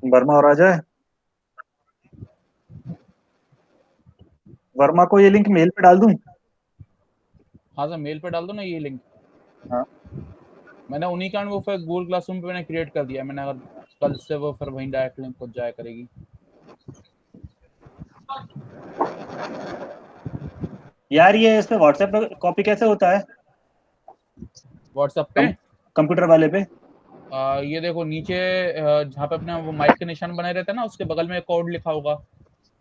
वर्मा और आ जाए। वर्मा को ये लिंक मेल पे डाल दूं? हाँ सर, मेल पे डाल दो ना ये लिंक। हाँ। मैंने उन्हीं कारण वो फिर गूगल क्लासरूम पे मैंने क्रिएट कर दिया मैंने, अगर कल से वो फिर वहीं डायरेक्ट लिंक पहुंच जाया करेगी। यार ये इसमें व्हाट्सएप पे कॉपी कैसे होता है? व्हाट्सएप पे कम, कंप्यूटर वाले पे? ये देखो नीचे, जहाँ पे अपना वो माइक के निशान बने रहते हैं ना, उसके बगल में कोड लिखा होगा।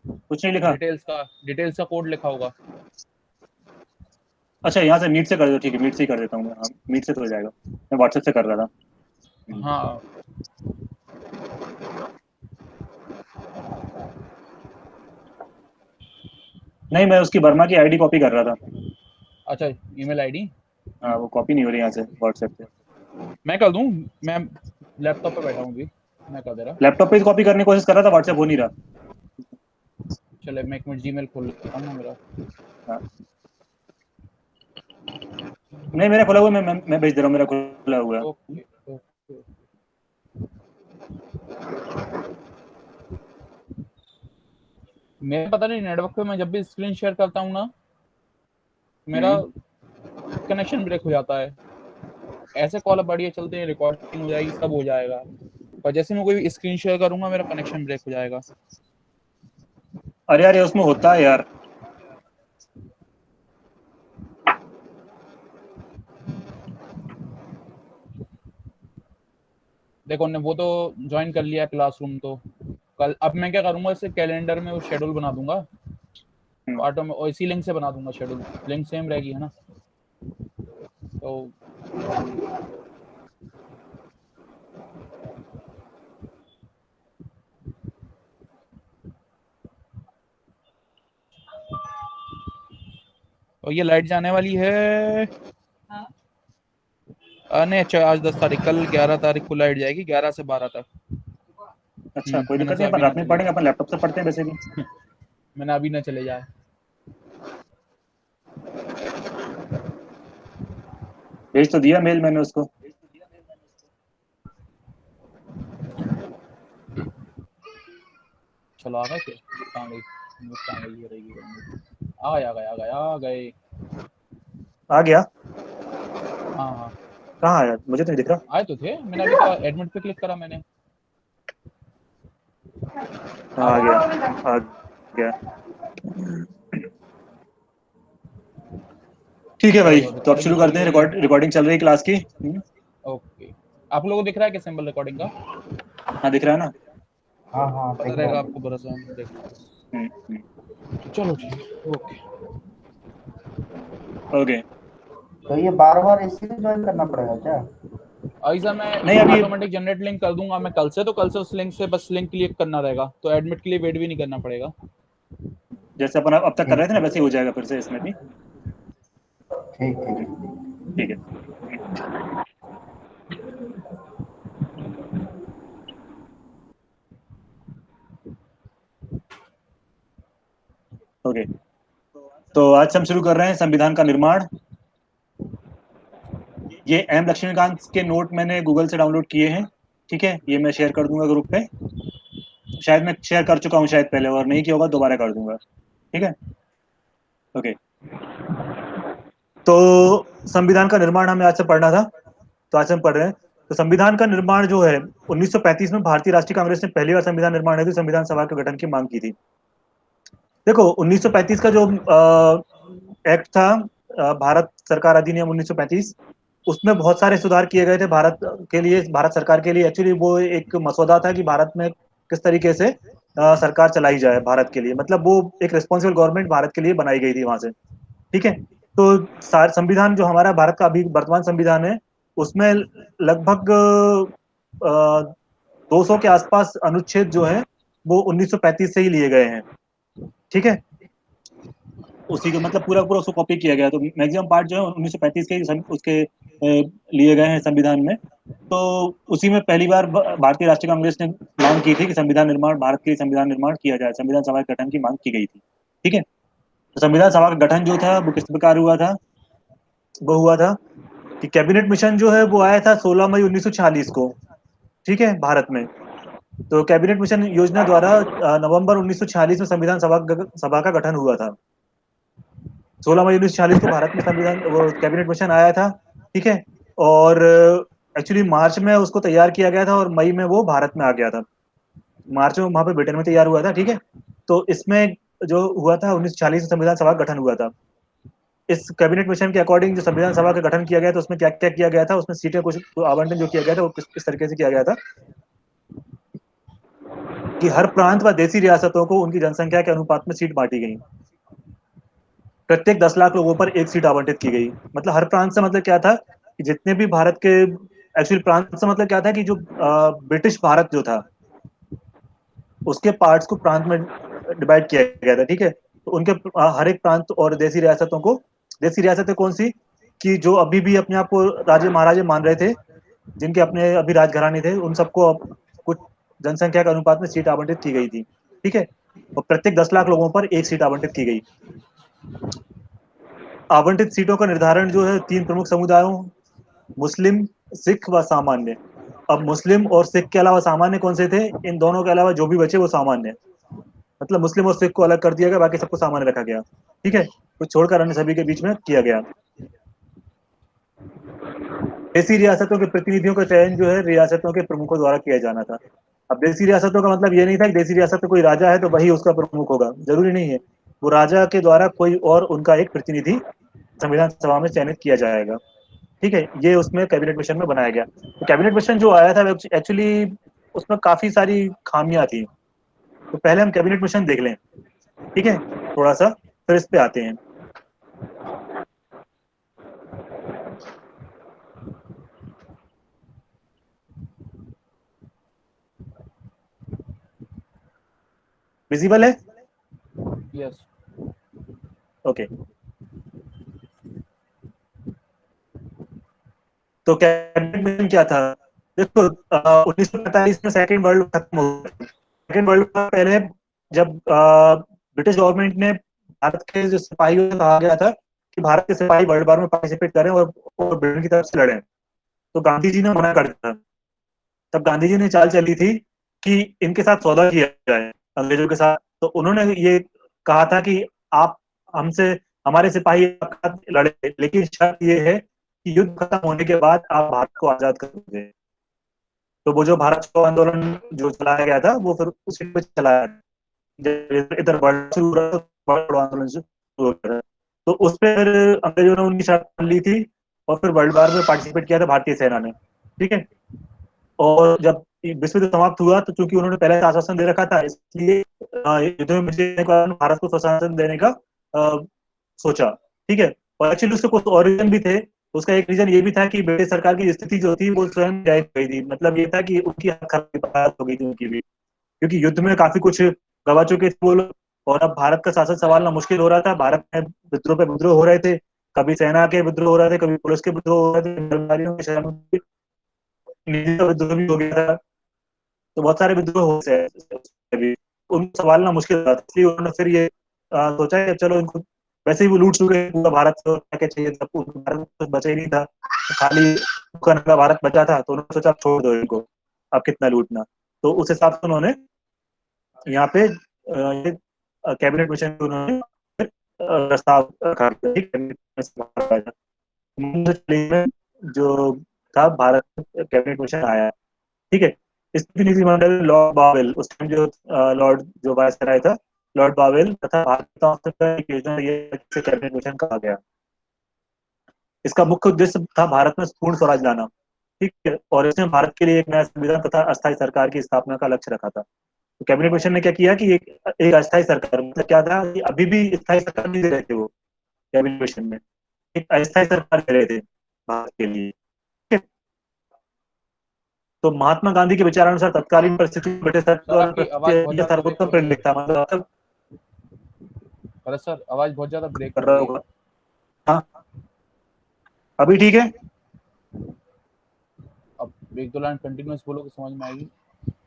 कुछ नहीं लिखा। डिटेल्स का कोड लिखा होगा। अच्छा, यहाँ से मीट से कर दो, ठीक है, मीट से ही कर देता हूँ मैं। हाँ, मीट से तो हो जाएगा। मैं व्हाट्सएप से कर रहा था। हम्म। हाँ। नहीं, मैं उसकी वर्मा की आईडी कॉपी कर रहा था। अच्छा, ईमेल आईडी हाँ, वो कॉपी नहीं हो रही यहाँ से व्हाट्सएप से। मैं कर दूं। मैं लैपटॉप पे बैठा हूँ अभी, मैं कर दे रहा। लैपटॉप पे कॉपी करने की कोशिश कर रहा था, व्हाट्सएप हो नहीं रहा। चले मैं एक मिनट जीमेल खोल लेता हूँ ना मेरा। हाँ। नहीं, मेरा खुला हुआ है, मैं भेज दे रहा हूँ, मेरा खुला हुआ है। Okay okay. मेरा पता नहीं नेटवर्क पे मैं जब भी स्क्रीन शेयर करता हूँ ना, मेरा हम्म। कनेक्शन ब्रेक हो जाता है। ऐसे कॉल बढ़िया चलते हैं, रिकॉर्डिंग हो जाएगी, सब हो जाएगा, पर जैसे मैं कोई स्क्रीन शेयर करूंगा मेरा कनेक्शन ब्रेक हो जाएगा। अरे यार, ये उसमें होता है यार। देखो ने वो तो ज्वाइन कर लिया क्लासरूम तो। कल अब मैं क्या करूंगा, इसे कैलेंडर में वो शेड्यूल बना दूंगा। हम्म। ऑटो में और इसी लिंक से बना दूंगा शेड्यूल, लिंक सेम रहेगी है ना। तो और ये लाइट जाने वाली है। नहीं अच्छा, आज 10 तारीख, कल 11 तारीख को लाइट जाएगी 11 से 12 तक। अच्छा, कोई मैंने दिक्कत से नहीं, अपन अभी ना रात में चले पढ़ेंगे, जाए। अपन लैपटॉप से पढ़ते हैं वैसे भी। मैंने अभी ना चले जाए। भेज तो दिया मेल मैंने उसको। चलो आ गए फिर, कहाँ गई कहाँ गई, ये रहेगी आ गए आ गए आ गए आ गए। आ गया? हाँ हाँ, कहाँ आया, मुझे तो नहीं दिख रहा। आए तो थे, मैंने अभी तो एडमिट पे क्लिक करा मैंने। हाँ, आ आ गए। गया। आ गया। ठीक है भाई, चलो तो अब रिकॉर्डिंग शुरू चल करते हैं। रही है। रिकॉर्डिंग चल रही है क्लास की। ओके। आप लोगों को दिख रहा है क्या सिंबल रिकॉर्डिंग का? हाँ, दिख रहा है ना। हाँ हाँ पता देख रहा रहेगा हूँ। आपको, भरोसा है, देख लो। हम्म। चलो ठीक है, ओके। ओके। तो ये बार बार इसी में ज्वाइन करना पड़ेगा क्या? ऐसा मैं नहीं, अभी ऑटोमेटिक जनरेट लिंक कर दूंगा मैं कल से, तो कल से उस लिंक से बस लिंक क्लिक करना रहेगा, तो एडमिट के लिए वेट भी नहीं करना पड़ेगा। जैसे अपन अब तक कर ठीक रहे थे ना, वैसे ही हो जाएगा फिर से इसमें भी। ठीक ठीक। ठीक है। ओके, तो आज से हम शुरू कर रहे हैं संविधान का निर्माण। ये एम लक्ष्मीकांत के नोट मैंने गूगल से डाउनलोड किए हैं। ठीक है, ये मैं शेयर कर दूंगा ग्रुप पे। शायद मैं शेयर कर चुका हूँ शायद पहले, और नहीं किया होगा दोबारा कर दूंगा। ठीक है। ओके। तो संविधान का निर्माण हमें आज से पढ़ना था, तो आज से हम पढ़ रहे हैं। तो संविधान का निर्माण जो है, 1935 में भारतीय राष्ट्रीय कांग्रेस ने पहली बार संविधान निर्माण हेतु संविधान सभा के गठन की मांग की थी। देखो, 1935 का जो एक्ट था, भारत सरकार अधिनियम 1935, उसमें बहुत सारे सुधार किए गए थे भारत के लिए, भारत सरकार के लिए। एक्चुअली वो एक मसौदा था कि भारत में किस तरीके से सरकार चलाई जाए भारत के लिए, मतलब वो एक रिस्पॉन्सिबल गवर्नमेंट भारत के लिए बनाई गई थी वहां से। ठीक है। तो संविधान जो हमारा भारत का अभी वर्तमान संविधान है, उसमें लगभग 200 के आसपास अनुच्छेद जो है वो 1935 से ही लिए गए हैं। ठीक है। उसी के मतलब पूरा पूरा उसको कॉपी किया गया, तो मैक्सिमम पार्ट जो है 1935 के ही उसके लिए गए हैं संविधान में। तो उसी में पहली बार भारतीय राष्ट्रीय कांग्रेस ने मांग की थी कि संविधान निर्माण, भारत के संविधान निर्माण किया जाए, संविधान सभा के गठन की मांग की गई थी। ठीक है। तो संविधान सभा का गठन जो था वो किस प्रकार हुआ था? वो हुआ था कि कैबिनेट मिशन जो है वो आया था 16 मई 1946 को। ठीक है, भारत में। तो कैबिनेट मिशन योजना द्वारा नवंबर 1946 में संविधान सभा का गठन हुआ था। 16 मई 1946 को भारत में संविधान वो कैबिनेट मिशन आया था, ठीक है। और एक्चुअली मार्च में उसको तैयार किया गया था और मई में वो भारत में आ गया था। मार्च में वहां पे ब्रिटेन में तैयार हुआ था, ठीक है। तो इसमें जो हुआ था 1946 में संविधान सभा का गठन हुआ था। इस कैबिनेट मिशन के अकॉर्डिंग जो संविधान सभा का गठन किया गया था उसमें क्या क्या किया गया था, उसमें सीटें कुछ आवंटन जो किया गया था वो किस तरीके से किया गया था कि हर प्रांत व देशी रियासतों को उनकी जनसंख्या के अनुपात में सीट बांटी गई। प्रत्येक 10 लाख लोगों पर एक सीट आवंटित की गई। मतलब हर प्रांत से मतलब क्या था कि जितने भी भारत के एक्चुअली प्रांत से मतलब क्या था कि जो ब्रिटिश भारत जो था उसके पार्ट्स को प्रांत में डिवाइड किया गया था, ठीक है। तो उनके हर एक प्रांत और देशी रियासतों को, देशी रियासतें कौन सी कि जो अभी भी अपने आप को राजे महाराजे मान रहे थे, जिनके अपने अभी राजघराने थे, उन सबको कुछ जनसंख्या के अनुपात में सीट आवंटित की गई थी, ठीक है। और प्रत्येक 10 लाख लोगों पर एक सीट आवंटित की गई। आवंटित सीटों का निर्धारण जो है 3 प्रमुख समुदायों मुस्लिम, सिख व सामान्य। अब मुस्लिम और सिख के अलावा सामान्य कौन से थे, इन दोनों के अलावा जो भी बचे वो सामान्य। मतलब मुस्लिम और सिख को अलग कर दिया गया, बाकी सबको सामान्य रखा गया, ठीक है। कुछ छोड़कर अन्य सभी के बीच में किया गया। देशी रियासतों के प्रतिनिधियों का चयन जो है रियासतों के प्रमुखों द्वारा किया जाना था। अब देशी रियासतों का मतलब ये नहीं था कि देशी रियासत में कोई राजा है तो वही उसका प्रमुख होगा, जरूरी नहीं है। वो राजा के द्वारा कोई और उनका एक प्रतिनिधि संविधान सभा में चयनित किया जाएगा, ठीक है। ये उसमें कैबिनेट मिशन में बनाया गया। तो कैबिनेट मिशन जो आया था एक्चुअली उसमें काफी सारी खामियां थी। तो पहले हम कैबिनेट मिशन देख लें, ठीक है, थोड़ा सा, फिर इस पे आते हैं। विजिबल है? यस। ओके। तो कैबिनेट मिशन क्या था? देखो 1945 में सेकेंड वर्ल्ड खत्म हो गया। सेकेंड वर्ल्ड वॉर पहले जब ब्रिटिश गवर्नमेंट ने भारत के जो सिपाहियों से कहा गया था कि भारत के सिपाही वर्ल्ड वॉर में पार्टिसिपेट करें और ब्रिटेन की तरफ से लड़ें, तो गांधी जी ने मना कर दिया। तब गांधी जी ने चाल चली थी कि इनके साथ सौदा किया जाए अंग्रेजों के साथ। तो उन्होंने ये कहा था कि आप हमसे, हमारे सिपाही आपके साथ लड़े, लेकिन शर्त ये है कि युद्ध खत्म होने के बाद आप भारत को आजाद कर दोगे। तो वो जो भारत छोड़ो आंदोलन जो चलाया गया था वो फिर उसी पे चलाया। जब इधर वर्ल्ड शुरू हुआ तो भारत छोड़ो आंदोलन शुरू हो गया था। तो उस पर फिर अंग्रेजों ने उनकी शर्त मान ली थी और फिर वर्ल्ड वार में पार्टिसिपेट किया था भारतीय सेना ने, ठीक है। और जब विश्व युद्ध समाप्त हुआ तो चूंकि उन्होंने पहले से आश्वासन दे रखा था, इसलिए युद्ध में विजय के कारण भारत को स्वशासन देने का सोचा, ठीक है। और एक्चुअली उसके कुछ और रीजन भी थे। उसका एक रीजन ये भी था कि ब्रिटिश सरकार की स्थिति जो थी वो स्वयं जायज गई थी। मतलब ये था कि उनकी खराब हो गई थी उनकी भी, क्योंकि युद्ध में काफी कुछ गवा चुके थे वो लोग। और अब भारत का शासन संभालना मुश्किल हो रहा था। भारत में विद्रोह पे विद्रोह हो रहे थे, कभी सेना के विद्रोह हो रहे थे, कभी पुलिस के विद्रोह हो रहे थे, कर्मचारियों के, शहरों के, निजी का विद्रोह भी हो गया था। तो बहुत सारे विद्रोह हो भी, उनको संभालना मुश्किल था। इसलिए उन्होंने फिर ये सोचा कि चलो इनको, वैसे ही वो लूट चुके हैं पूरा भारत से, क्या क्या चाहिए था, भारत में कुछ बचा ही नहीं था, खाली का भारत बचा था। तो उन्होंने सोचा छोड़ दो इनको, अब कितना लूटना। तो उस हिसाब से उन्होंने यहाँ पे कैबिनेट मिशन उन्होंने प्रस्ताव रखा, जो था भारत कैबिनेट मिशन आया, ठीक है। इस प्रतिनिधिमंडल लॉर्ड बावेल, उस टाइम जो लॉर्ड जो वायसराय था, लॉर्ड बावेल तथा भारत का एक योजना कैबिनेट मिशन कहा गया। इसका मुख्य उद्देश्य था भारत में पूर्ण स्वराज लाना, ठीक है। और इसने भारत के लिए एक नया संविधान तथा अस्थायी सरकार की स्थापना का लक्ष्य रखा था। तो कैबिनेट मिशन ने क्या किया कि एक अस्थायी सरकार, मतलब क्या था कि अभी भी स्थायी सरकार नहीं दे रहे थे वो, कैबिनेट मिशन में एक अस्थायी सरकार दे रहे थे भारत के लिए। तो महात्मा गांधी के विचारानुसार तत्कालीन परिस्थिति में ब्रिटिश सर सरकार आपकी आवाज बहुत ज्यादा ब्रेक सर्वोत्तम हो रही प्रेरणा है। था, मतलब अरे सर आवाज बहुत ज्यादा ब्रेक कर हो रहा रही है। होगा। हाँ, अभी ठीक है। अब एक दो लाइन कंटिन्यूअस बोलो कि समझ में आएगी।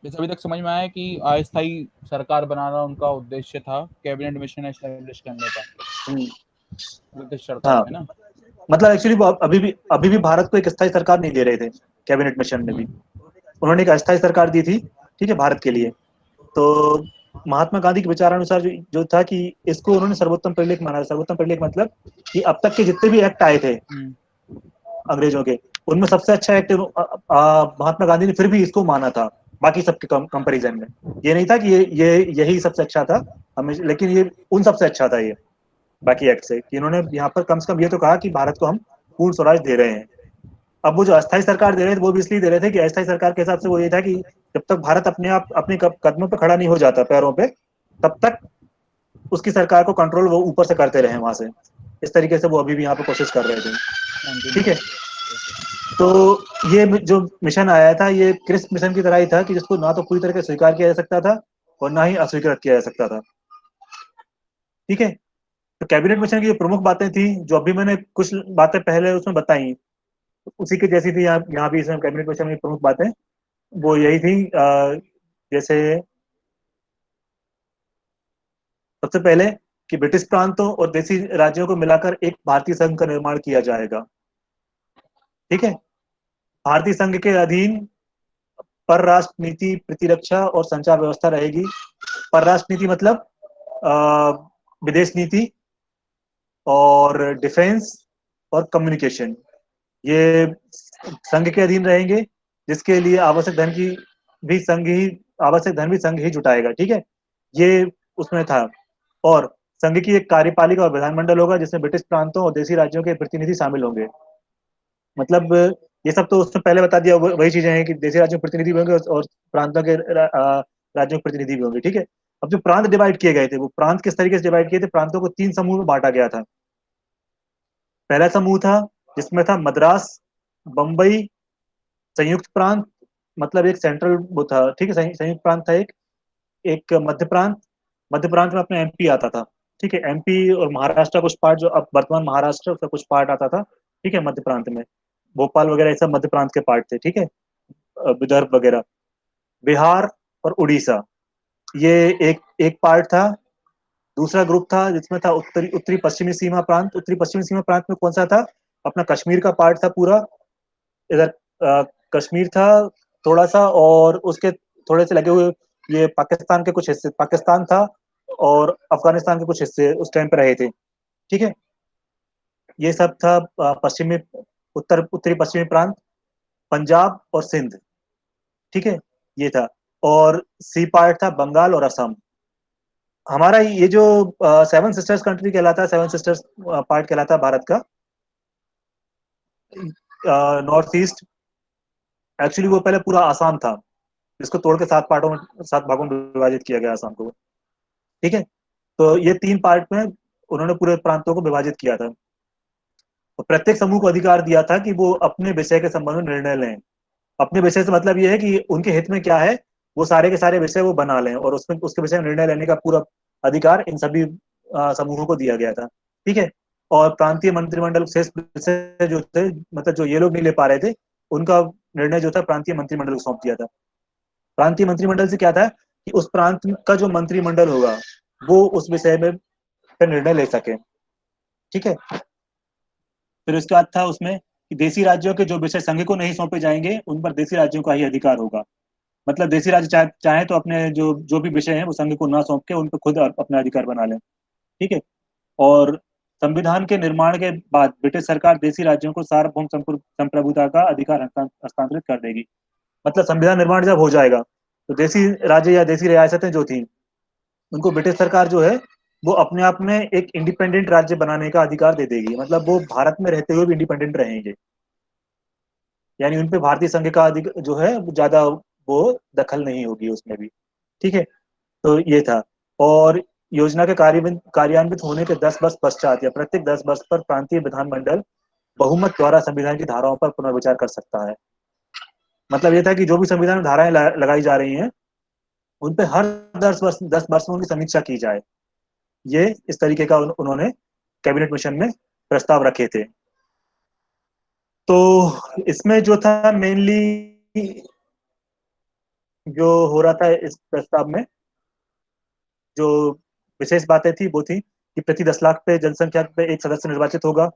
जैसे अभी तक समझ में आया कि अस्थायी सरकार बनाना उनका उद्देश्य था, कैबिनेट मिशन एस्टेब्लिश करने का ब्रिटिश सरकार हाँ, में ना। मतलब एक्चुअली वो अभी भी भारत को एक स्थायी सरकार नहीं दे रहे थे कैबिनेट मिशन में भी। उन्होंने एक अस्थायी सरकार दी थी, ठीक है, भारत के लिए। तो महात्मा गांधी के विचारानुसार जो था कि इसको उन्होंने सर्वोत्तम परिलेख माना। सर्वोत्तम परिलेख मतलब कि अब तक के जितने भी एक्ट आए थे अंग्रेजों के, उनमें सबसे अच्छा एक्ट महात्मा गांधी ने फिर भी इसको माना था बाकी सबके कंपैरिजन में। ये नहीं था कि ये यही सबसे अच्छा था हमें, लेकिन ये उन सबसे अच्छा था ये बाकी एक्ट से, कि इन्होंने यहाँ पर कम से कम ये तो कहा कि भारत को हम पूर्ण स्वराज दे रहे हैं। अब वो जो अस्थायी सरकार दे रहे थे वो भी इसलिए दे रहे थे कि अस्थायी सरकार के हिसाब से वो ये था कि जब तक भारत अपने आप अपने कदमों पर खड़ा नहीं हो जाता, पैरों पे, तब तक उसकी सरकार को कंट्रोल वो ऊपर से करते रहे वहां से। इस तरीके से वो अभी भी यहाँ पे कोशिश कर रहे थे। ठीक है, तो ये जो मिशन आया था ये क्रिस्प मिशन की तरह ही था कि जिसको ना तो पूरी तरह से स्वीकार किया जा सकता था और ना ही अस्वीकृत किया जा सकता था। ठीक है, तो कैबिनेट मिशन की जो प्रमुख बातें थी, जो अभी मैंने कुछ बातें पहले उसमें बताई, उसी के जैसी थी यहाँ भी इसमें कैबिनेट मिशन में प्रमुख बातें वो यही थी। जैसे सबसे पहले कि ब्रिटिश प्रांतों और देसी राज्यों को मिलाकर एक भारतीय संघ का निर्माण किया जाएगा। ठीक है, भारतीय संघ के अधीन परराष्ट्र नीति, प्रतिरक्षा और संचार व्यवस्था रहेगी। परराष्ट्र नीति मतलब विदेश नीति और डिफेंस और कम्युनिकेशन, ये संघ के अधीन रहेंगे, जिसके लिए आवश्यक धन भी संघ ही जुटाएगा। ठीक है, ये उसमें था। और संघ की एक कार्यपालिका और विधानमंडल होगा जिसमें ब्रिटिश प्रांतों और देसी राज्यों के प्रतिनिधि शामिल होंगे। मतलब ये सब तो उसने पहले बता दिया, वही चीजें हैं कि देसी राज्यों के प्रतिनिधि भी होंगे और प्रांतों के राज्यों के प्रतिनिधि भी होंगे। ठीक है, अब जो प्रांत डिवाइड किए गए थे, वो प्रांत किस तरीके से डिवाइड किए थे? प्रांतों को 3 समूह में बांटा गया था। पहला समूह था जिसमें था मद्रास, बंबई, संयुक्त प्रांत, मतलब एक सेंट्रल वो था। ठीक है, संयुक्त प्रांत था एक एक मध्य प्रांत। मध्य प्रांत में अपने एमपी आता था। ठीक है, एमपी और महाराष्ट्र का कुछ पार्ट, जो अब वर्तमान महाराष्ट्र का कुछ पार्ट आता था। ठीक है, मध्य प्रांत में भोपाल वगैरह ये सब मध्य प्रांत के पार्ट थे। ठीक है, विदर्भ वगैरह, बिहार और उड़ीसा, ये एक एक पार्ट था। दूसरा ग्रुप था जिसमें था उत्तरी उत्तरी पश्चिमी सीमा प्रांत। उत्तरी पश्चिमी सीमा प्रांत में कौन सा था? अपना कश्मीर का पार्ट था पूरा। इधर कश्मीर था थोड़ा सा, और उसके थोड़े से लगे हुए ये पाकिस्तान के कुछ हिस्से, पाकिस्तान था और अफगानिस्तान के कुछ हिस्से उस टाइम पे रहे थे। ठीक है, ये सब था पश्चिमी उत्तरी पश्चिमी प्रांत, पंजाब और सिंध। ठीक है, ये था। और सी पार्ट था बंगाल और असम। हमारा ये जो 7 सिस्टर्स कंट्री कहलाता है, 7 सिस्टर्स पार्ट कहलाता है भारत का, नॉर्थ ईस्ट। एक्चुअली वो पहले पूरा आसाम था, इसको तोड़ के 7 भागों में विभाजित किया गया आसाम को। ठीक है, तो ये 3 पार्ट में उन्होंने पूरे प्रांतों को विभाजित किया था। तो प्रत्येक समूह को अधिकार दिया था कि वो अपने विषय के संबंध में निर्णय लें। अपने विषय से मतलब ये है कि उनके हित में क्या है, वो सारे के सारे विषय वो बना लें, और उसमें उसके विषय में निर्णय लेने का पूरा अधिकार इन सभी समूहों को दिया गया था। ठीक है, और प्रांतीय मंत्रिमंडल शेष विषय जो थे, मतलब जो ये लोग नहीं ले पा रहे थे, उनका निर्णय जो था प्रांतीय मंत्रिमंडल को सौंप दिया था। प्रांतीय मंत्रिमंडल से क्या था कि उस प्रांत का जो मंत्रिमंडल होगा वो उस विषय में पे निर्णय ले सके। ठीक है, फिर उसके बाद था उसमें कि देसी राज्यों के जो विषय संघ को नहीं सौंपे जाएंगे उन पर देसी राज्यों का ही अधिकार होगा। मतलब देसी राज्य चाहे तो अपने जो जो भी विषय हैं वो संघ को ना सौंप के उन पर खुद अपना अधिकार बना लें। ठीक है, और संविधान के निर्माण के बाद ब्रिटिश सरकार देसी राज्यों को सार्वभौम संप्रभुता का अधिकार हस्तांतरित कर देगी। मतलब संविधान निर्माण जब हो जाएगा तो देसी राज्य या देसी रियासतें जो थी, उनको ब्रिटिश सरकार जो है वो अपने आप में एक इंडिपेंडेंट राज्य बनाने का अधिकार दे देगी। मतलब वो भारत में रहते हुए भी इंडिपेंडेंट रहेंगे, यानी उन पे भारतीय संघ का जो है ज्यादा वो दखल नहीं होगी उसमें भी। ठीक है, तो ये था। और योजना के कार्यान्वित होने के 10 वर्ष पश्चात या प्रत्येक 10 वर्ष पर प्रांतीय विधानमंडल बहुमत द्वारा संविधान की धाराओं पर पुनर्विचार कर सकता है। मतलब ये था कि जो भी संविधान में धाराएं लगाई जा रही हैं उन पे हर 10 वर्ष में उनकी समीक्षा की जाए। ये इस तरीके का उन्होंने कैबिनेट मिशन में प्रस्ताव रखे थे। तो इसमें जो था मेनली जो हो रहा था इस प्रस्ताव में, जो विशेष बातें थी वो थी कि प्रति 10 लाख पे जनसंख्या पे एक सदस्य निर्वाचित होगा।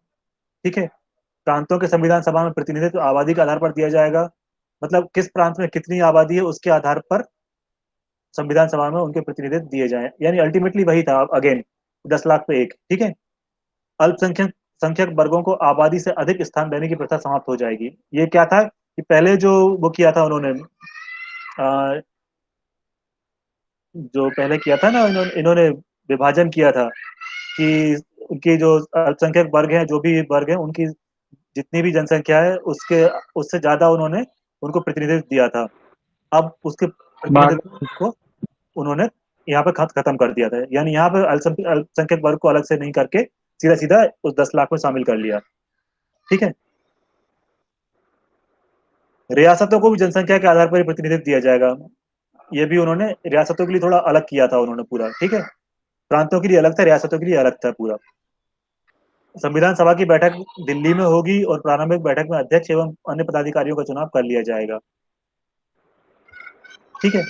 ठीक है, प्रांतों के संविधान सभा में प्रतिनिधित्व आबादी के आधार पर दिया जाएगा। मतलब किस प्रांत में कितनी आबादी है उसके आधार पर संविधान सभा में उनके प्रतिनिधित्व दिए जाएं। यानी अल्टीमेटली वही था अगेन, 10 लाख पे एक, ठीक है। अल्पसंख्यक संख्यक वर्गों को आबादी से अधिक स्थान देने की प्रथा समाप्त हो जाएगी। ये क्या था कि पहले जो वो किया था उन्होंने, अ, जो पहले किया था ना, इन्होंने विभाजन किया था कि उनकी जो अल्पसंख्यक वर्ग हैं, जो भी वर्ग हैं, उनकी जितनी भी जनसंख्या है उसके उससे ज्यादा उन्होंने उनको प्रतिनिधित्व दिया था। अब उसके बात प्रतिनिधित्व को उन्होंने यहाँ पे खत्म कर दिया था। यानी यहाँ पे अल्पसंख्यक वर्ग को अलग से नहीं करके सीधा सीधा उस 10 लाख में शामिल कर लिया, ठीक है। रियासतों को भी जनसंख्या के आधार पर ही प्रतिनिधित्व दिया जाएगा। ये भी उन्होंने रियासतों के लिए थोड़ा अलग किया था उन्होंने पूरा, ठीक है। प्रांतों के लिए अलग था, रियासतों के लिए अलग था पूरा। संविधान सभा की बैठक दिल्ली में होगी और प्रारंभिक बैठक में अध्यक्ष एवं अन्य पदाधिकारियों का चुनाव कर लिया जाएगा, ठीक है।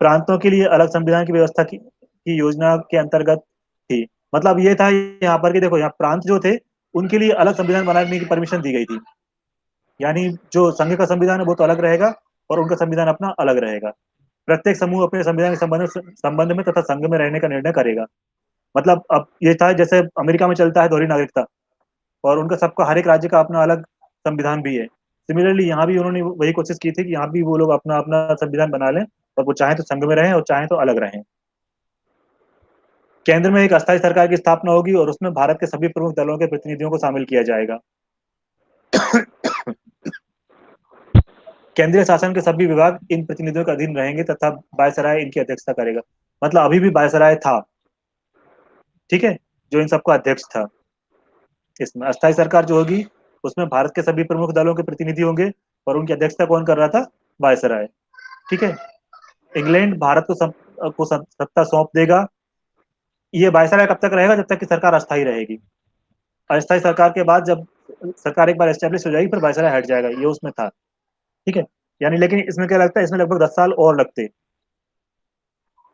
प्रांतों के लिए अलग संविधान की व्यवस्था की योजना के अंतर्गत थी। मतलब ये था यहाँ पर कि देखो, यहाँ प्रांत जो थे उनके लिए अलग संविधान बनाने की परमिशन दी गई थी। यानी जो संघ का संविधान है वो तो अलग रहेगा और उनका संविधान अपना अलग रहेगा। प्रत्येक समूह अपने संविधान के संबंध में तथा संघ में रहने का निर्णय करेगा। मतलब अब ये था जैसे अमेरिका में चलता है दोहरी नागरिकता, और उनका सबका हर एक राज्य का अपना अलग संविधान भी है। सिमिलरली यहाँ भी उन्होंने वही कोशिश की थी कि यहाँ भी वो लोग अपना अपना संविधान बना लें, और वो चाहे तो संघ में रहें और चाहे तो अलग रहें। केंद्र में एक अस्थायी सरकार की स्थापना होगी और उसमें भारत के सभी प्रमुख दलों के प्रतिनिधियों को शामिल किया जाएगा। केंद्रीय शासन के सभी विभाग इन प्रतिनिधियों के अधीन रहेंगे तथा वायसराय इनकी अध्यक्षता करेगा। मतलब अभी भी वायसराय था, ठीक है, जो इन सबका अध्यक्ष था। इसमें अस्थायी सरकार जो होगी उसमें भारत के सभी प्रमुख दलों के प्रतिनिधि होंगे, और उनकी अध्यक्षता कौन कर रहा था? वायसराय, ठीक है। इंग्लैंड भारत को सत्ता सौंप देगा। ये वायसराय कब तक रहेगा? जब तक कि सरकार अस्थायी रहेगी। अस्थायी सरकार के बाद जब सरकार एक बार एस्टेब्लिश हो जाएगी फिर वायसराय हट जाएगा, ये उसमें था, ठीक है। यानी लेकिन इसमें क्या लगता है, इसमें लगभग 10 साल और लगते।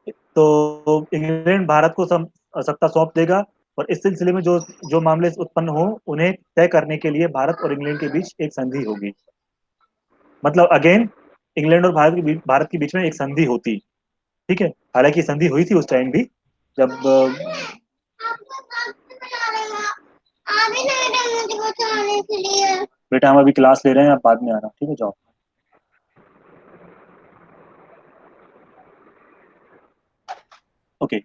तो इंग्लैंड भारत को सत्ता सौंप देगा, और इस सिलसिले में जो जो मामले उत्पन्न हो उन्हें तय करने के लिए भारत और इंग्लैंड के बीच एक संधि होगी। मतलब अगेन इंग्लैंड और भारत के बीच में एक संधि होती, ठीक है। हालांकि संधि हुई थी उस टाइम भी, जब बेटा हम अभी क्लास ले रहे हैं, आप बाद में आना, ठीक है, जाओ। ओके।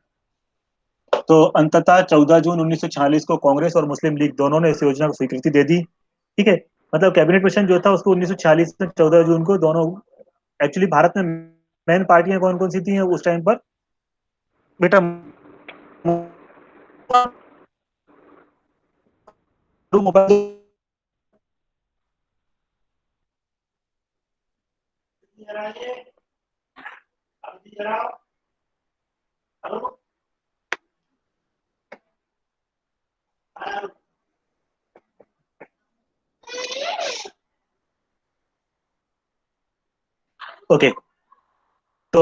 तो अंततः 14 जून 1946 को कांग्रेस और मुस्लिम लीग दोनों ने इस योजना को स्वीकृति दे दी, ठीक है। मतलब कैबिनेट मिशन जो था उसको 1946 में 14 जून को दोनों, एक्चुअली भारत में मेन पार्टियां कौन कौन सी थी उस टाइम पर बेटा? Mobile okay. तो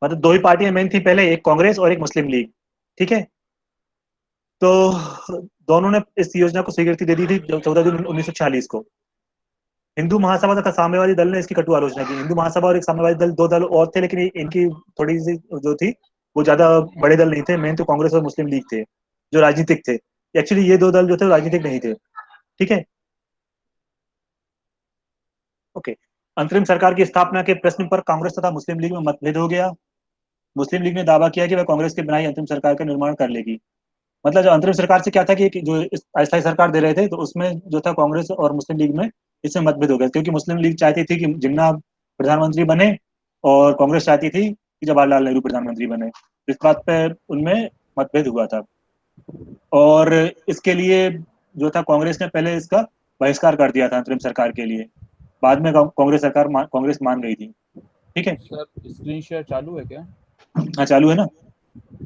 मतलब दो ही पार्टियां मेन थी पहले, एक कांग्रेस और एक मुस्लिम लीग, ठीक है। तो दोनों ने इस योजना को स्वीकृति दे दी थी 14 जून 1946 को। हिंदू महासभा तथा साम्यवादी दल ने इसकी कटु आलोचना की। हिंदू महासभा और एक साम्यवादी दल, दो दल और थे, लेकिन इनकी थोड़ी सी जो थी वो ज्यादा बड़े दल नहीं थे। मेन तो कांग्रेस और मुस्लिम लीग थे जो राजनीतिक थे। एक्चुअली ये दो दल जो थे राजनीतिक नहीं थे, ठीक है। ओके। अंतरिम सरकार की स्थापना के प्रश्न पर कांग्रेस तथा मुस्लिम लीग में मतभेद हो गया। मुस्लिम लीग ने दावा किया कि वह कांग्रेस के बिना ही अंतरिम सरकार का निर्माण कर लेगी। मतलब जो अंतरिम सरकार से क्या था कि जो अस्थायी सरकार दे रहे थे, तो उसमें जो था कांग्रेस और मुस्लिम लीग में इसमें मतभेद हो गया, क्योंकि मुस्लिम लीग चाहती थी कि जिन्ना प्रधानमंत्री बने, और कांग्रेस चाहती थी कि जवाहरलाल नेहरू प्रधानमंत्री बने। इस बात पे उनमें मतभेद हुआ था, और इसके लिए जो था कांग्रेस ने पहले इसका बहिष्कार कर दिया था अंतरिम सरकार के लिए। बाद में कांग्रेस मान गई थी, ठीक है। सर स्क्रीन शेयर चालू है क्या? हाँ चालू है ना।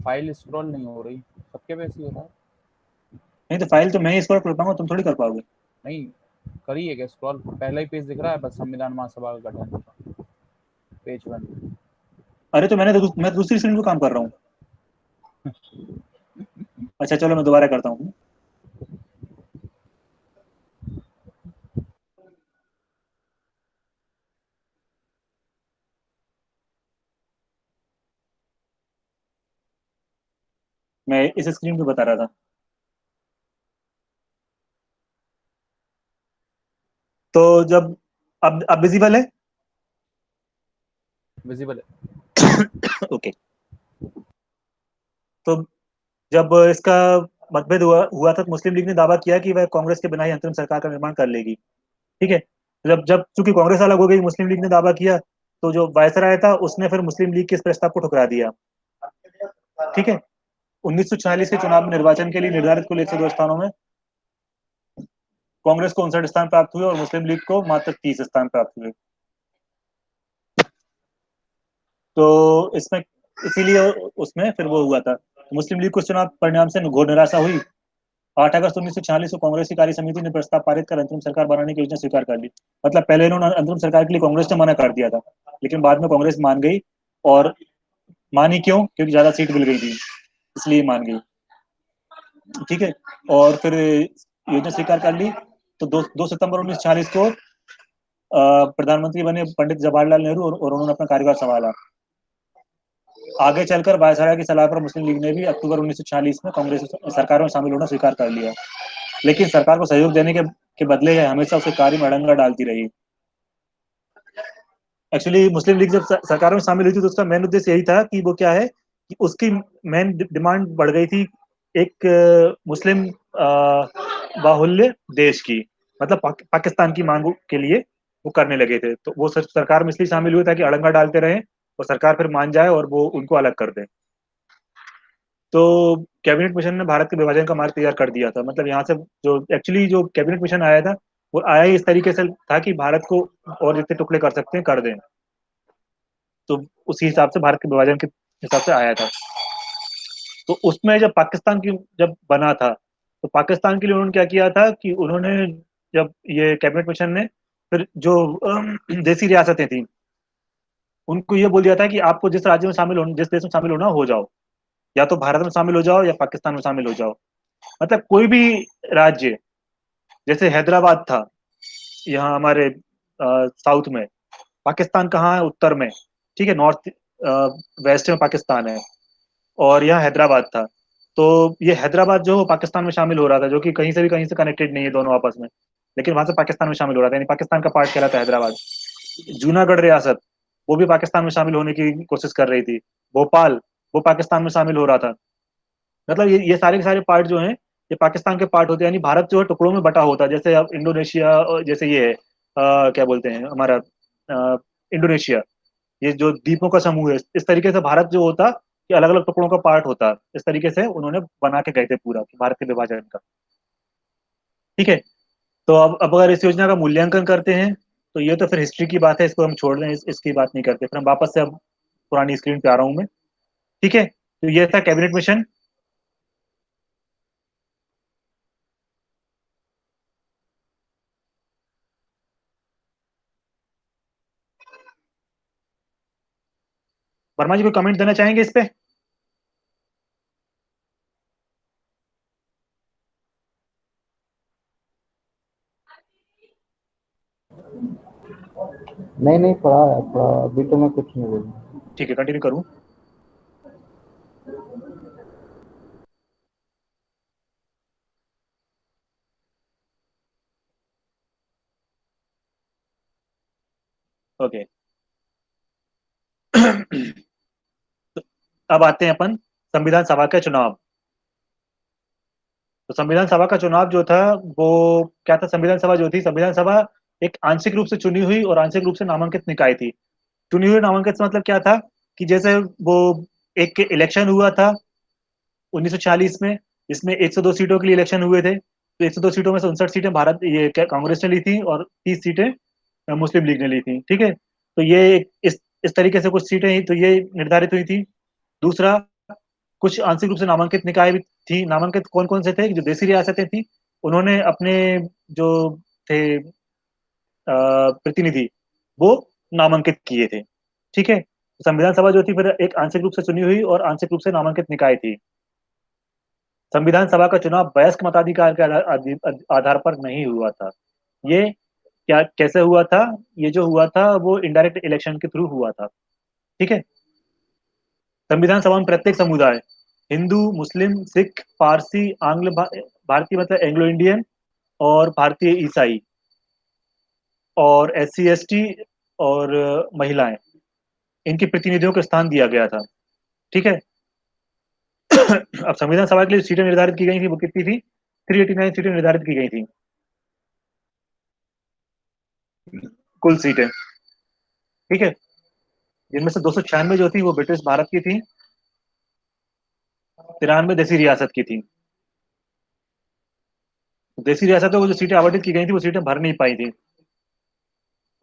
फाइल स्क्रॉल नहीं हो रही, सबके वैसे ही हो रहा है। नहीं तो फाइल तो मैं ही स्क्रॉल कर पाऊंगा, तुम थोड़ी कर पाओगे। नहीं करिए क्या स्क्रॉल? पहला ही पेज दिख रहा है बस, संविधान महासभा का गठन, पेज 1। अरे तो मैं दूसरी स्क्रीन पे काम कर रहा हूँ। अच्छा चलो मैं दोबारा करता हूँ। मैं इस स्क्रीन पे बता रहा था। तो जब अब विजिबल है। विजिबल है। ओके। तो जब इसका मतभेद हुआ था तो मुस्लिम लीग ने दावा किया कि वह कांग्रेस के बिना ही अंतरिम सरकार का निर्माण कर लेगी। ठीक है। जब जब चूंकि कांग्रेस अलग हो गई, मुस्लिम लीग ने दावा किया, तो जो वायसराय था उसने फिर मुस्लिम लीग के इस प्रस्ताव को ठुकरा दिया। ठीक है। 1946 के चुनाव में निर्वाचन के लिए निर्धारित कुल 102 स्थानों में कांग्रेस को 59 स्थान प्राप्त हुए और मुस्लिम लीग को मात्र 30 स्थान प्राप्त हुए। तो इसमें इसीलिए उसमें फिर वो हुआ था। मुस्लिम लीग को चुनाव परिणाम से घोर निराशा हुई। 8 अगस्त 1946 को कांग्रेस की कार्य समिति ने प्रस्ताव पारित कर अंतरिम सरकार बनाने की योजना स्वीकार कर ली। मतलब पहले इन्होंने अंतरिम सरकार के लिए कांग्रेस ने मना कर दिया था, लेकिन बाद में कांग्रेस मान गई। और मानी क्यों? क्योंकि ज्यादा सीट मिल गई थी, इसलिए मान गई। ठीक है। और फिर योजना स्वीकार कर ली। तो 2 सितंबर 1946 को प्रधानमंत्री बने पंडित जवाहरलाल नेहरू और उन्होंने अपना कार्यभार संभाला। आगे चलकर वायसराय की सलाह पर मुस्लिम लीग ने भी अक्टूबर 1946 में कांग्रेस सरकार में शामिल होना स्वीकार कर लिया। लेकिन सरकार को सहयोग देने के बदले यह हमेशा उसे कार्य में अड़ंगा डालती रही। एक्चुअली मुस्लिम लीग जब सरकार में शामिल हुई थी तो उसका मेन उद्देश्य यही था कि वो क्या है कि उसकी मेन डिमांड बढ़ गई थी एक मुस्लिम बाहुल्य देश की, मतलब पाकिस्तान की मांग के लिए वो करने लगे थे। तो वो सरकार में इसलिए शामिल हुए ताकि अड़ंगा डालते रहे और सरकार फिर मान जाए और वो उनको अलग कर दे। तो कैबिनेट मिशन ने भारत के विभाजन का मार्ग तैयार कर दिया था। मतलब यहाँ से जो एक्चुअली जो कैबिनेट मिशन आया था वो आया ही इस तरीके से था कि भारत को और जितने टुकड़े कर सकते हैं कर दें। तो उसी हिसाब से भारत के विभाजन के हिसाब से आया था। तो उसमें जब पाकिस्तान की जब बना था तो पाकिस्तान के लिए उन्होंने क्या किया था कि उन्होंने जब ये कैबिनेट मिशन ने फिर जो देसी रियासतें थी उनको ये बोल दिया था कि आपको जिस राज्य में शामिल होना, जिस देश में शामिल होना हो जाओ, या तो भारत में शामिल हो जाओ या पाकिस्तान में शामिल हो जाओ। मतलब कोई भी राज्य, जैसे हैदराबाद था यहाँ हमारे साउथ में, पाकिस्तान कहाँ है? उत्तर में। ठीक है, नॉर्थ वेस्ट में पाकिस्तान है, और यहाँ हैदराबाद था। तो ये हैदराबाद जो पाकिस्तान में शामिल हो रहा था, जो कि कहीं से कनेक्टेड नहीं है दोनों आपस में, लेकिन वहां से पाकिस्तान में शामिल हो रहा था, यानी पाकिस्तान का पार्ट कहलाता है हैदराबाद। जूनागढ़ रियासत वो भी पाकिस्तान में शामिल होने की कोशिश कर रही थी। भोपाल वो पाकिस्तान में शामिल हो रहा था। मतलब ये सारे के सारे पार्ट जो हैं ये पाकिस्तान के पार्ट होते हैं, यानी भारत जो है टुकड़ों में बटा होता है। जैसे अब इंडोनेशिया जैसे ये है क्या बोलते हैं हमारा इंडोनेशिया, ये जो द्वीपों का समूह है, इस तरीके से भारत जो होता कि अलग अलग टुकड़ों का पार्ट होता। इस तरीके से उन्होंने बना के गए थे पूरा कि भारत के विभाजन का। ठीक है। तो अब अगर इस योजना का मूल्यांकन करते हैं तो ये तो फिर हिस्ट्री की बात है, इसको हम छोड़ दें, इसकी बात नहीं करते। फिर हम वापस से अब पुरानी स्क्रीन पे आ रहा हूँ मैं। ठीक है। तो ये था कैबिनेट मिशन। वर्मा जी कोई कमेंट देना चाहेंगे इस पे? नहीं नहीं, पढ़ा है पढ़ा, अभी तो मैं कुछ नहीं बोलूँ। ठीक है, कंटिन्यू करूँ। ओके। अब आते हैं अपन संविधान सभा के चुनाव। तो संविधान सभा का चुनाव जो था वो क्या था? संविधान सभा जो थी, संविधान सभा एक आंशिक रूप से चुनी हुई और आंशिक रूप से नामांकित निकाय थी। चुनी हुई नामांकित से मतलब क्या था कि जैसे वो एक इलेक्शन हुआ था 1940 में, इसमें 102 सीटों के लिए इलेक्शन हुए थे। तो 102 सीटों में से 59 सीटें भारत ये कांग्रेस ने ली थी और 30 सीटें मुस्लिम लीग ने ली थी। ठीक है। तो ये इस तरीके से कुछ सीटें तो ये निर्धारित हुई थी। दूसरा, कुछ आंशिक रूप से नामांकित निकाय भी थी। नामांकित कौन कौन से थे? जो देसी रियासतें थी उन्होंने अपने जो थे प्रतिनिधि वो नामांकित किए थे। ठीक है। संविधान सभा जो थी फिर एक आंशिक रूप से चुनी हुई और आंशिक रूप से नामांकित निकाय थी। संविधान सभा का चुनाव वयस्क मताधिकार के आधार पर नहीं हुआ था। ये क्या कैसे हुआ था? ये जो हुआ था वो इनडायरेक्ट इलेक्शन के थ्रू हुआ था। ठीक है। संविधान सभा में प्रत्येक समुदाय हिंदू, मुस्लिम, सिख, पारसी, भारतीय मतलब एंग्लो इंडियन, और भारतीय ईसाई, और SC ST, और महिलाएं, इनके प्रतिनिधियों को स्थान दिया गया था। ठीक है। अब संविधान सभा के लिए सीटें निर्धारित की गई थी वो कितनी थी? 389 सीटें निर्धारित की गई थी, कुल सीटें। ठीक है। जिनमें से 296 जो थी वो ब्रिटिश भारत की थी, 93 देसी रियासत की थी। देसी रियासतों को जो सीटें आवंटित की गई थी वो सीटें भर नहीं पाई थी।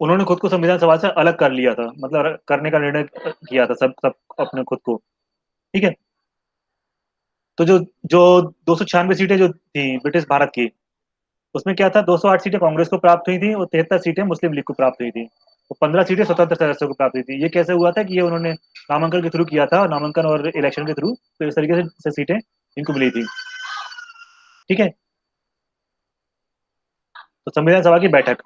उन्होंने खुद को संविधान सभा से अलग कर लिया था, मतलब करने का निर्णय किया था सब सब अपने खुद को। ठीक है। तो जो जो 296 सीटें जो थी ब्रिटिश भारत की, उसमें क्या था, 208 सीटें कांग्रेस को प्राप्त हुई थी और 73 सीटें मुस्लिम लीग को प्राप्त हुई थी, और 15 सीटें स्वतंत्र सदस्यों को प्राप्त हुई थी। ये कैसे हुआ था कि ये उन्होंने नामांकन के थ्रू किया था, और नामांकन और इलेक्शन के थ्रू, तो इस तरीके से सीटें इनको मिली थी। ठीक है। तो संविधान सभा की बैठक,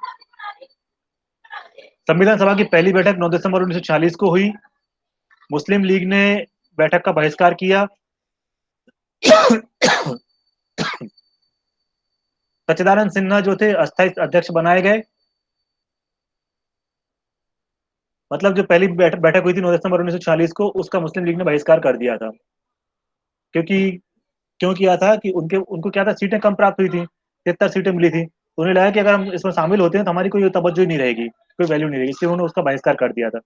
संविधान सभा की पहली बैठक 9 दिसंबर 1946 को हुई। मुस्लिम लीग ने बैठक का बहिष्कार किया। सच्चिदानंद सिन्हा जो थे अस्थायी अध्यक्ष बनाए गए। मतलब जो पहली बैठक हुई थी 9 दिसंबर 1946 को, उसका मुस्लिम लीग ने बहिष्कार कर दिया था। क्योंकि क्यों किया था कि उनके उनको क्या था, सीटें कम प्राप्त हुई थी, 73 सीटें मिली थी, तो उन्हें लगा कि अगर हम इसमें शामिल होते हैं तो हमारी कोई तवज्जो ही नहीं रहेगी, कोई वैल्यू नहीं रहेगी, इसलिए उन्होंने उसका बहिष्कार कर दिया था।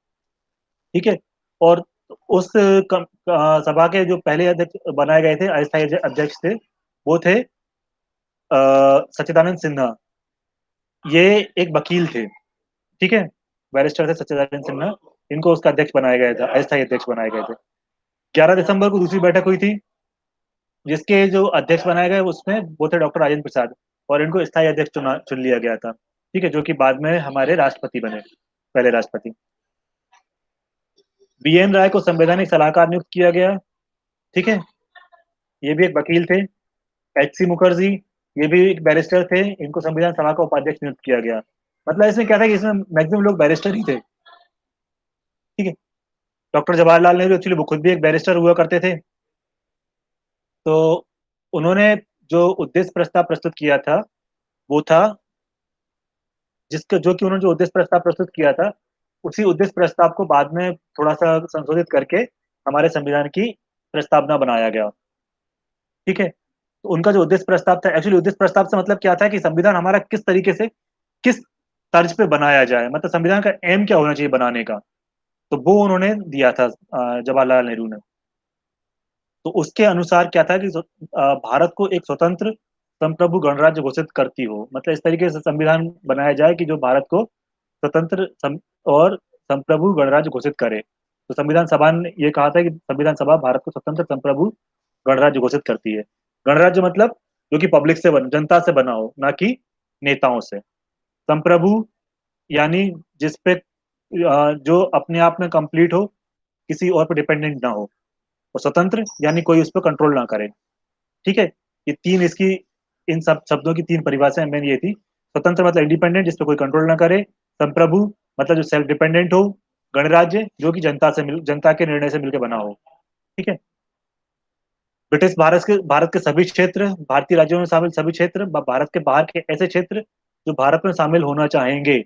ठीक है। और उस सभा के जो पहले अध्यक्ष बनाए गए थे, अस्थायी अध्यक्ष थे, वो थे सच्चिदानंद सिन्हा। ये एक वकील थे। ठीक है। बैरिस्टर थे सच्चिदानंद सिन्हा। इनको उसका अध्यक्ष बनाया गया था, अस्थायी अध्यक्ष बनाए गए थे। 11 दिसंबर को दूसरी बैठक हुई थी, जिसके जो अध्यक्ष बनाए गए उसमें वो थे डॉक्टर राजेंद्र प्रसाद, और इनको स्थायी अध्यक्ष चुन लिया गया था। ठीक है। जो कि बाद में हमारे राष्ट्रपति बने, पहले राष्ट्रपति। BN राय को संवैधानिक सलाहकार नियुक्त किया गया। ठीक है। ये भी एक वकील थे। HC मुखर्जी, ये भी एक बैरिस्टर थे, इनको संविधान सभा का उपाध्यक्ष नियुक्त किया गया। मतलब इसमें क्या था कि इसमें मैक्सिमम लोग बैरिस्टर ही थे। ठीक है। डॉक्टर जवाहरलाल नेहरू एक्चुअली वो खुद भी एक बैरिस्टर हुआ करते थे। तो उन्होंने जो उद्देश्य प्रस्ताव प्रस्तुत किया था, वो था, जिसका जो कि उन्होंने जो उद्देश्य प्रस्ताव प्रस्तुत किया था, उसी उद्देश्य प्रस्ताव को बाद में थोड़ा सा संशोधित करके हमारे संविधान की प्रस्तावना बनाया गया। ठीक है। तो उनका जो उद्देश्य प्रस्ताव था, एक्चुअली उद्देश्य प्रस्ताव से मतलब क्या था कि संविधान हमारा किस तरीके से, किस तर्ज पे बनाया जाए, मतलब संविधान का एम क्या होना चाहिए बनाने का, तो वो उन्होंने दिया था जवाहरलाल नेहरू ने। तो उसके अनुसार क्या था कि भारत को एक स्वतंत्र संप्रभु गणराज्य घोषित करती हो, मतलब इस तरीके से संविधान बनाया जाए कि जो भारत को स्वतंत्र और संप्रभु गणराज्य घोषित करे। तो संविधान सभा ने ये कहा था कि संविधान सभा भारत को स्वतंत्र संप्रभु गणराज्य घोषित करती है। गणराज्य मतलब जो कि पब्लिक से जनता से बना हो, ना कि नेताओं से। संप्रभु यानी जिसपे जो अपने आप में कंप्लीट हो, किसी और पर डिपेंडेंट ना हो। और स्वतंत्र यानी कोई उस पर कंट्रोल ना करे। ठीक है। ये तीन इसकी, इन सब शब्दों की तीन परिभाषाएं मेन ये थी। स्वतंत्र मतलब इंडिपेंडेंट, जिस पर कोई कंट्रोल ना करे। संप्रभु मतलब जो सेल्फ डिपेंडेंट हो। गणराज्य जो कि जनता के निर्णय से मिलकर बना हो। ठीक है। ब्रिटिश भारत के सभी क्षेत्र, भारतीय राज्यों में शामिल सभी क्षेत्र, भारत के बाहर के ऐसे क्षेत्र जो भारत में शामिल होना चाहेंगे,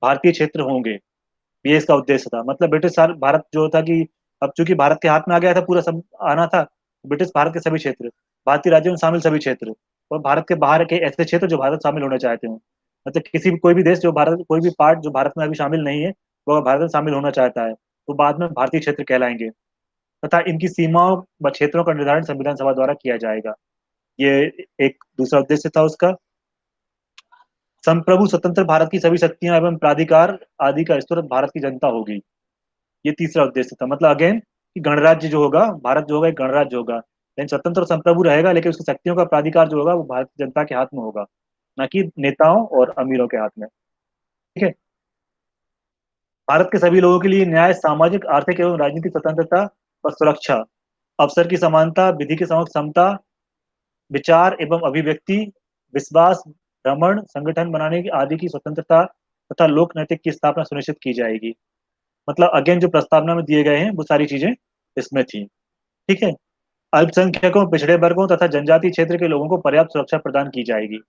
भारतीय क्षेत्र होंगे। ये इसका उद्देश्य था। मतलब भारत जो था कि अब चूंकि भारत के हाथ में आ गया था पूरा सब आना था, ब्रिटिश भारत के सभी क्षेत्र, भारतीय राज्यों में शामिल सभी क्षेत्र, और भारत के बाहर के ऐसे क्षेत्र जो भारत शामिल होना चाहते हो, मतलब किसी भी कोई भी देश जो भारत, कोई भी पार्ट जो भारत में अभी शामिल नहीं है, वो अगर भारत में शामिल होना चाहता है तो बाद में भारतीय क्षेत्र कहलाएंगे। तथा इनकी सीमाओं व क्षेत्रों का निर्धारण संविधान सभा द्वारा किया जाएगा। ये एक दूसरा उद्देश्य था उसका। संप्रभु स्वतंत्र भारत की सभी शक्तियां एवं प्राधिकार आदि का स्रोत भारत की जनता होगी। ये तीसरा उद्देश्य था। मतलब अगेन कि गणराज्य जो होगा, भारत जो होगा एक गणराज्य होगा, लेकिन स्वतंत्र और संप्रभु रहेगा, लेकिन उसकी शक्तियों का प्राधिकार जो होगा वो भारत की जनता के हाथ में होगा, ना कि नेताओं और अमीरों के हाथ में। ठीक है। भारत के सभी लोगों के लिए न्याय, सामाजिक, आर्थिक एवं राजनीतिक स्वतंत्रता और सुरक्षा, अवसर की समानता, विधि के समक्ष समता, विचार एवं अभिव्यक्ति, विश्वास, भ्रमण, संगठन बनाने की आदि की स्वतंत्रता तथा लोकनैतिक की स्थापना सुनिश्चित की जाएगी। मतलब अगेन जो प्रस्तावना में दिए गए हैं वो सारी चीजें इसमें थी। ठीक है। अल्पसंख्यकों, पिछड़े वर्गों तथा जनजातीय क्षेत्र के लोगों को पर्याप्त सुरक्षा प्रदान की जाएगी।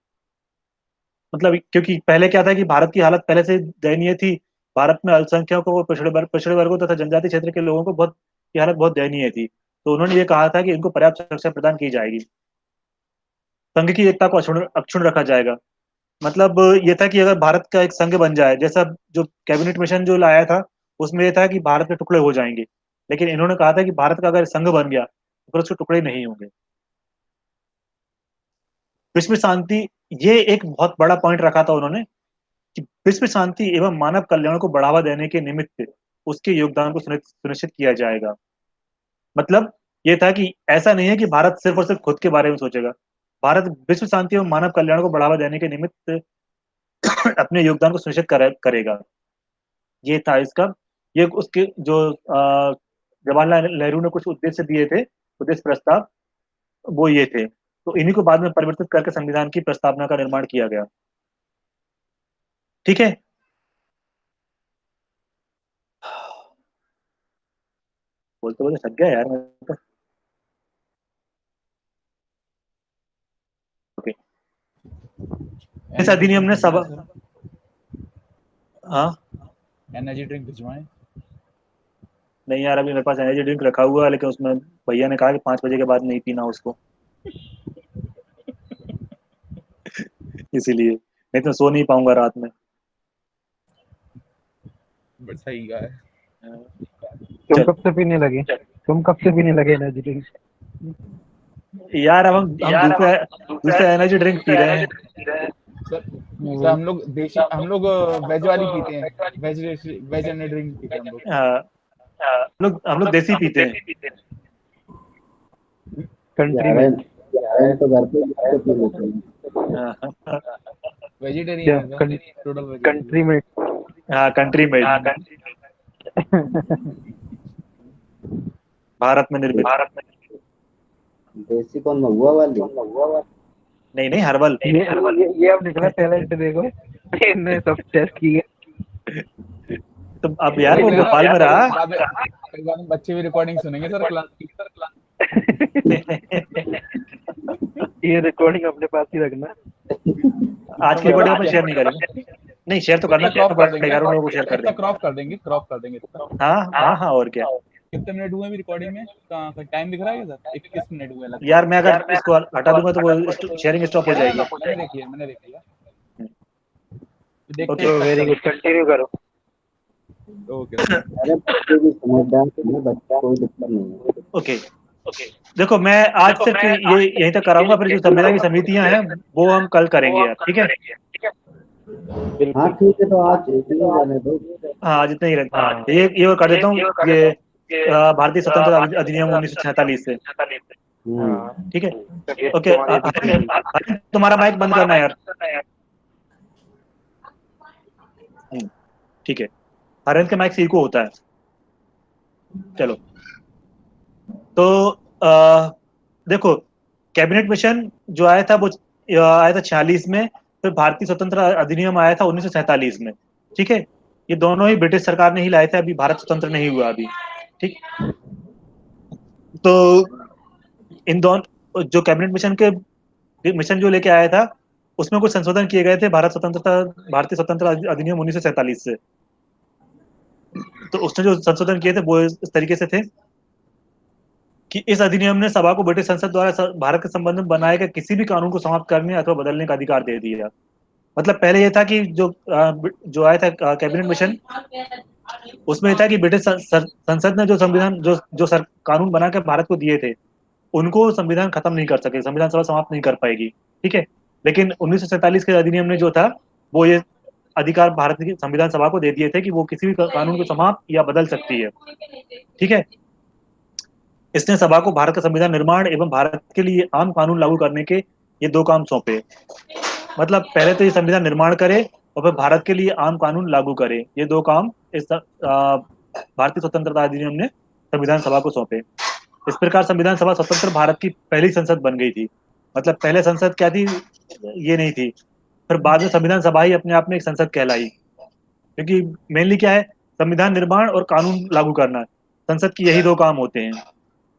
मतलब क्योंकि पहले क्या था कि भारत की हालत पहले से दयनीय थी। भारत में अल्पसंख्यकों को, पिछड़े वर्गों तथा जनजातीय क्षेत्र के लोगों को बहुत की हालत बहुत दयनीय थी। तो उन्होंने ये कहा था कि इनको पर्याप्त सुरक्षा प्रदान की जाएगी, संघ की एकता को अक्षुण्ण रखा जाएगा। मतलब ये था कि अगर भारत का एक संघ बन जाए, जैसा जो कैबिनेट मिशन जो लाया था उसमें ये था कि भारत के टुकड़े हो जाएंगे, लेकिन इन्होंने कहा था कि भारत का अगर संघ बन गया तो फिर उसके टुकड़े नहीं होंगे। विश्व शांति, ये एक बहुत बड़ा पॉइंट रखा था उन्होंने कि विश्व शांति एवं मानव कल्याण को बढ़ावा देने के निमित्त उसके योगदान को सुनिश्चित किया जाएगा। मतलब ये था कि ऐसा नहीं है कि भारत सिर्फ और सिर्फ खुद के बारे में सोचेगा, भारत विश्व शांति एवं मानव कल्याण को बढ़ावा देने के निमित्त अपने योगदान को सुनिश्चित करेगा। ये था इसका, ये उसके जो जवाहरलाल नेहरू ने कुछ उद्देश्य दिए थे, उद्देश्य प्रस्ताव, वो ये थे। तो इन्हीं को बाद में परिवर्तित करके संविधान की प्रस्तावना का निर्माण किया गया। ठीक है। बोलते बोलते थक गया यार मैं तो। ओके। इस अधिनियम ने सब, हाँ एनर्जी ड्रिंक भिजवाएं। नहीं यार, अभी मेरे पास एनर्जी ड्रिंक रखा हुआ है, लेकिन उसमें भैया ने कहा कि 5 बजे के बाद नहीं पीना उसको, इसीलिए, नहीं तो सो नहीं पाऊंगा रात में। बट सही है। तुम कब से पीने लगे? तुम कब से पीने लगे एनर्जी ड्रिंक? यार अब हम दूसरे एनर्जी ड्रिंक पी रहे हैं। सर हम लोग वेज वाली पीते हैं, वेज एनर्जी ड्रिंक पीते हैं हम लोग। हम लोग देसी पीते हैं। कंट्री में तो घर पे पी लेते हैं। वेजिटेरियन है टोटल कंट्री में। हाँ कंट्री में, भारत में निर्मित। देसी कौन, महुआ वाली? नहीं नहीं, हर्बल। ये अब निकला टैलेंट, देखो इन्होंने सब टेस्ट किए। तो अब यार वो भोपाल में रहा। बच्चे भी रिकॉर्डिंग सुनेंगे सर क्लास की। ये रिकॉर्डिंग अपने पास ही रखना। आज की रिकॉर्डिंग अपन शेयर नहीं करेंगे। नहीं, शेयर तो करना पड़ेगा, लोगों को शेयर कर देंगे। क्रॉप कर देंगे। हाँ हाँ हाँ, और क्या। कितने मिनट हुए अभी रिकॉर्डिंग में? कहाँ टाइम दिख रहा है सर? 21 मिनट हुए लगभग। यार मैं अगर इसको हटा दूंगा तो वो शेयरिंग स्टॉप हो जाएगी। मैंने देख लिया। ओके, वेरी गुड, कंटिन्यू करो। ओके। अरे बच्चे भी समझदार हैं, बच्चा कोई दिक्कत नहीं है। ओके। देखो मैं आज सिर्फ ये यहीं तक कराऊंगा, फिर जो संविधान की समितियां हैं वो हम कल करेंगे यार, ठीक है? हाँ ठीक है, तो आज जाने दो। हाँ जितने ही रहते, ये और कर देता हूँ, ये भारतीय स्वतंत्रता अधिनियम 1947 से। ठीक है, ओके। तुम्हारा माइक बंद करना यार। ठीक है, हरेंद्र के माइक से इको होता है। चलो, तो देखो, कैबिनेट मिशन जो आया था वो आया था 46 में, फिर भारतीय स्वतंत्रता अधिनियम आया था 1947 में। ठीक है, ये दोनों ही ब्रिटिश सरकार ने ही लाए थे, अभी भारत स्वतंत्र नहीं हुआ अभी। ठीक, तो इन दोनों जो कैबिनेट मिशन जो लेके आया था उसमें कुछ संशोधन किए गए थे भारतीय स्वतंत्रता अधिनियम 1947 से। तो उसने जो संशोधन किए थे वो इस तरीके से थे कि इस अधिनियम ने सभा को ब्रिटिश संसद द्वारा भारत के संबंध में बनाए गए किसी भी कानून को समाप्त करने अथवा बदलने का अधिकार दे दिया। मतलब पहले यह था कि जो आया था कैबिनेट मिशन, उसमें यह था कि ब्रिटिश संसद ने जो संविधान जो कानून बना के भारत को दिए थे उनको संविधान खत्म नहीं कर सके, संविधान सभा समाप्त नहीं कर पाएगी। ठीक है, लेकिन 1947 के अधिनियम ने जो था वो ये अधिकार भारत की संविधान सभा को दे दिए थे कि वो किसी भी कानून को समाप्त या बदल सकती है। ठीक है, इसने सभा को भारत का संविधान निर्माण एवं भारत के लिए आम कानून लागू करने के ये 2 काम सौंपे। मतलब पहले तो ये संविधान निर्माण करे और फिर भारत के लिए आम कानून लागू करे, ये 2 काम इस भारतीय स्वतंत्रता अधिनियम ने संविधान सभा को सौंपे। इस प्रकार संविधान सभा स्वतंत्र भारत की पहली संसद बन गई थी। मतलब पहले संसद क्या थी, ये नहीं थी। फिर बाद में संविधान सभा ही अपने आप में एक संसद कहलाई, क्योंकि मेनली क्या है, संविधान निर्माण और कानून लागू करना, संसद की यही 2 काम होते हैं।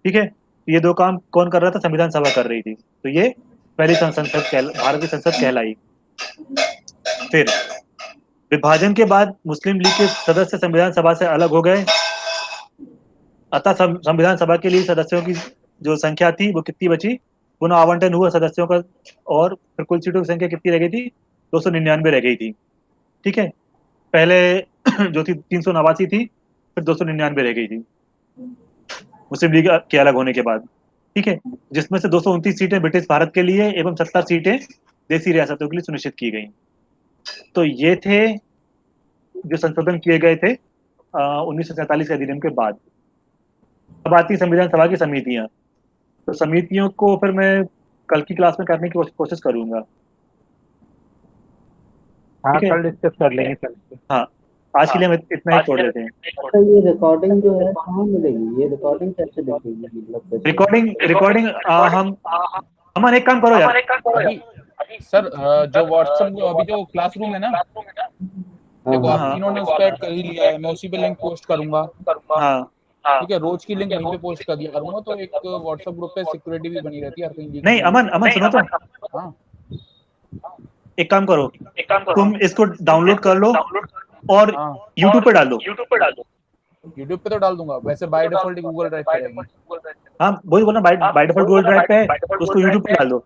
ठीक है, ये दो काम कौन कर रहा था? संविधान सभा कर रही थी। तो ये पहली भारत की संसद कहलाई। फिर विभाजन के बाद मुस्लिम लीग के सदस्य संविधान सभा से अलग हो गए, अतः संविधान सभा के लिए सदस्यों की जो संख्या थी वो कितनी बची? पुनः आवंटन हुआ सदस्यों का, और फिर कुल सीटों की संख्या कितनी रह गई थी? 299 रह गई थी। ठीक है, पहले जो थी 389 थी, फिर 299 रह गई थी मुस्लिम लीग के अलग होने के बाद। ठीक है, जिसमें से 229 सीटें ब्रिटिश भारत के लिए एवं 70 सीटें देसी रियासतों के लिए सुनिश्चित की गई। तो ये थे जो संशोधन किए गए थे 1947 के अधिनियम के बाद। अब आती संविधान सभा की समितियां। तो समितियों को फिर मैं कल की क्लास में करने की कोशिश करूंगा। हाँ, ठीक है? कल डिस्कस कर लेंगे सर। हाँ, आज के लिए हम इतना ही छोड़ देते हैं। अच्छा, ये रिकॉर्डिंग जो है कहाँ मिलेगी? ये रिकॉर्डिंग कैसे देखेगी? मतलब कैसे? रिकॉर्डिंग हम अमन एक काम करो यार, अभी सर जो व्हाट्सएप अभी जो क्लासरूम है ना, देखो हाँ, आप तीनों ने उसको ऐड कर ही लिया है, मैं उसी पे लिंक पोस्ट करूंगा। हाँ ठीक है, रोज की लिंक वहीं पे पोस्ट कर दिया करूंगा, तो एक व्हाट्सएप ग्रुप पे सिक्योरिटी भी बनी रहती है, हर कहीं लीक नहीं अमन सुनो तो, हाँ एक काम करो, तुम इसको डाउनलोड कर लो और हाँ यूट्यूब पे डाल दो। यूट्यूब पे तो डाल दूंगा, वैसे बाय डिफॉल्ट गूगल ड्राइव पे रहेगी। हाँ वही बोलना, बाय डिफॉल्ट गूगल ड्राइव पे है, उसको यूट्यूब पे डाल दो।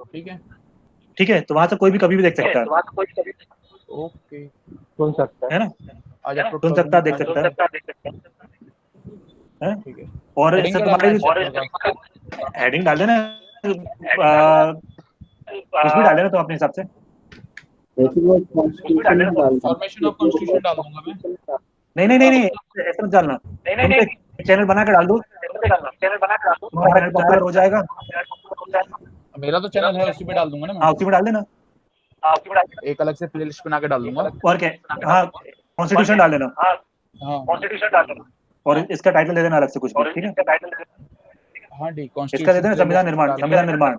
ठीक है, ठीक है, तो वहां से कोई भी कभी भी देख सकता है, ओके, सुन सकता है ना? आज अपलोड सुन कर सकता है, दूंगा। देख सकता है? ठीक है, और हेडिंग इससे क्या डालना है तुम्हारी चैप्टर का? हेडिंग डाल देना, कुछ भी डाल देना तो अपने हिसाब से। लेकिन वो कॉन्स्टिट्यूशन में डाल फॉर्मेशन ऑफ कॉन्स्टिट्यूशन डाल दूंगा मैं। नहीं ऐसा मत डालना, तुम तो एक चैनल बना के डाल दो, तुम्हारा चैनल पॉपुलर हो जाएगा। मेरा तो चैनल है, उसी पे डाल दूंगा ना हाँ मैं, उसी में डाल देना। एक अलग से प्लेलिस्ट बना के डाल दूंगा। और क्या, हाँ कॉन्स्टिट्यूशन डाल देना, हाँ और इसका टाइटल दे देना अलग से कुछ भी। ठीक है, हाँ ठीक, इसका दे देना संविधान निर्माण, playlist संविधान निर्माण,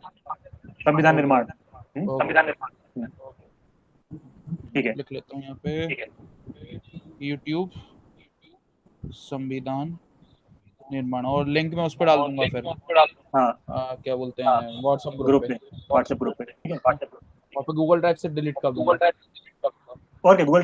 संविधान निर्माण। ठीक है, लिख लेता हूँ यहाँ पे, यूट्यूब संविधान निर्माण, और लिंक मैं उस पर डाल दूंगा फिर। हाँ क्या बोलते हैं, व्हाट्सएप ग्रुप ग्रुप में, व्हाट्सएप ग्रुप पे। ठीक है, पे, और फिर गूगल ड्राइव से डिलीट कर दूंगा। और क्या गूगल